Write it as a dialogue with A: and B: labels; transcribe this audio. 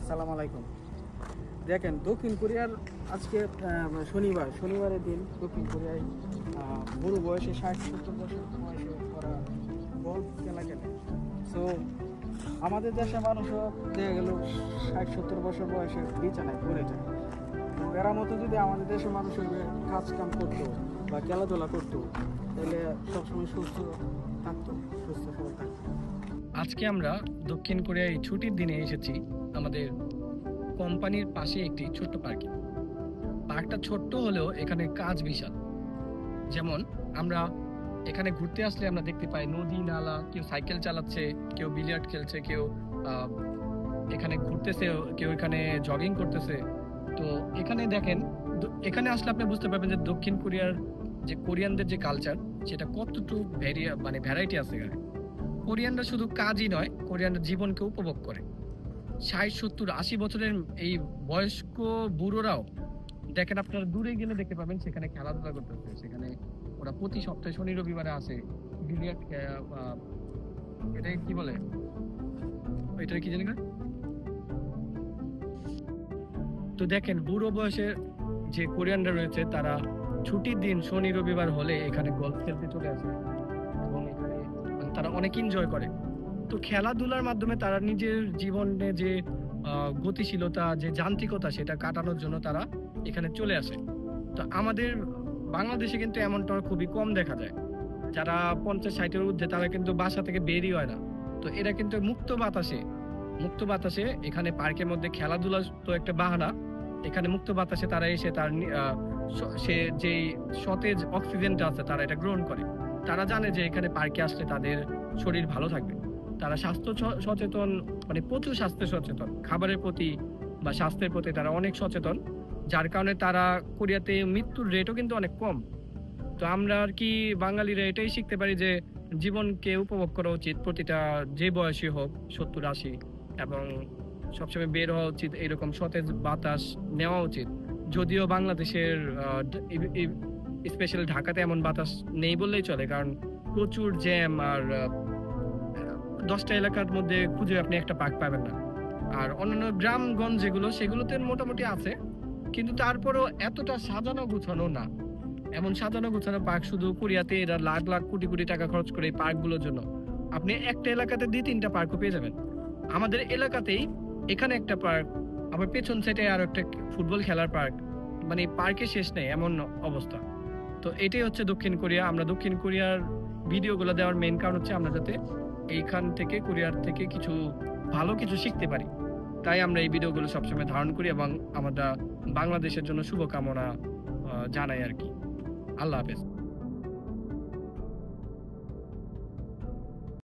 A: সালাম আলাইকুম। দেখেন, দক্ষিণ কোরিয়ার আজকে শনিবারের দিন দক্ষিণ কোরিয়ায় বুড়ো বয়সে 60-70 বছর বয়সে ওরা গল্ফ খেলা খেলে। সো আমাদের দেশের মানুষও দেখা গেল 60-70 বছর বয়সে বিছানায় পড়ে যায়। তো এরা মতো যদি আমাদের দেশের মানুষের কাজ কাম করতো বা খেলাধুলা করতো তাহলে সবসময় সুস্থ থাকতো, সুস্থ সবল থাকতো।
B: আজকে আমরা দক্ষিণ কোরিয়ায় ছুটির দিনে এসেছি আমাদের কোম্পানির পাশে একটি ছোট্ট পার্কে। পার্কটা ছোট্ট হলেও এখানে কাজ বিশাল। যেমন আমরা এখানে ঘুরতে আসলে আমরা দেখতে পাই নদী নালা, কেউ সাইকেল চালাচ্ছে, কেউ বিলিয়ার্ড খেলছে, কেউ এখানে ঘুরতেছে, কেউ এখানে জগিং করতেছে। তো এখানে দেখেন, এখানে আসলে আপনি বুঝতে পারবেন যে দক্ষিণ কোরিয়ার যে কোরিয়ানদের যে কালচার সেটা কতটুকু ভ্যারাইটি আছে এখানে। কোরিয়ানরা শুধু কাজই নয়, কোরিয়ানরা জীবনকে উপভোগ করে। 60-70-80 বছরের এই বয়স্ক বুড়োরাও দেখেন, আপনারা দূরে গেলে দেখতে পাবেন সেখানে খেলাধুলা করতেছে। সেখানে ওরা প্রতি সপ্তাহে শনি রবিবারে আসে বিলিয়ার্ড, এটা কি বলে, এটা কি জানি না। তো দেখেন, বুড়ো বয়সের যে কোরিয়ানরা রয়েছে তারা ছুটির দিন শনি রবিবার হলে এখানে গলফ খেলতে চলে আসে এবং এখানে তারা অনেক এনজয় করে। তো খেলাধুলার মাধ্যমে তারা নিজের জীবনে যে গতিশীলতা, যে যান্ত্রিকতা, সেটা কাটানোর জন্য তারা এখানে চলে আসে। তো আমাদের বাংলাদেশে কিন্তু এমনটা খুবই কম দেখা যায়। যারা 50-60-এর ঊর্ধ্বে তারা কিন্তু বাসা থেকে বেরই হয় না। তো এরা কিন্তু মুক্ত বাতাসে এখানে পার্কের মধ্যে খেলাধুলা তো একটা বাহানা, এখানে মুক্ত বাতাসে তারা এসে তার সে যে সতেজ অক্সিজেনটা আছে তারা এটা গ্রহণ করে। তারা জানে যে এখানে পার্কে আসলে তাদের শরীর ভালো থাকবে। তারা স্বাস্থ্য সচেতন, মানে প্রচুর স্বাস্থ্য সচেতন, খাবারের প্রতি বা স্বাস্থ্যের প্রতি তারা অনেক সচেতন, যার কারণে তারা কোরিয়াতে মৃত্যুর রেটও কিন্তু অনেক কম। তো আমরা আর কি বাঙালিরা এটাই শিখতে পারি যে জীবনকে উপভোগ করা উচিত, প্রতিটা যে বয়সী হোক, 70-80, এবং সবসময় বের হওয়া উচিত, এরকম সতেজ বাতাস নেওয়া উচিত। যদিও বাংলাদেশের স্পেশাল ঢাকাতে এমন বাতাস নেই বললেই চলে, কারণ প্রচুর জ্যাম, আর 10টা এলাকার মধ্যে খুঁজে আপনি একটা পার্ক পাবেন না। আর অন্যান্য গ্রামগঞ্জ যেগুলো, সেগুলোতে মোটামুটি আছে, কিন্তু তারপরেও এতটা সাজানো গুছানো না। এমন সাজানো গুছানো পার্ক শুধু কোরিয়াতে এরা লাখ লাখ কোটি কোটি টাকা খরচ করে এই পার্কগুলোর জন্য। আপনি একটা এলাকাতে 2-3টা পার্কও পেয়ে যাবেন। আমাদের এলাকাতেই এখানে একটা পার্ক, আবার পেছন সাইডে আর একটা ফুটবল খেলার পার্ক, মানে পার্কে শেষ নেই এমন অবস্থা। তো এটাই হচ্ছে দক্ষিণ কোরিয়া। আমরা দক্ষিণ কোরিয়ার ভিডিওগুলো দেওয়ার মেইন কারণ হচ্ছে আমরা যাতে এইখান থেকে, কোরিয়ার থেকে ভালো কিছু শিখতে পারি। তাই আমরা এই ভিডিওগুলো সবসময় ধারণ করি এবং আমরা বাংলাদেশের জন্য শুভকামনা জানাই আর কি। আল্লাহ হাফেজ।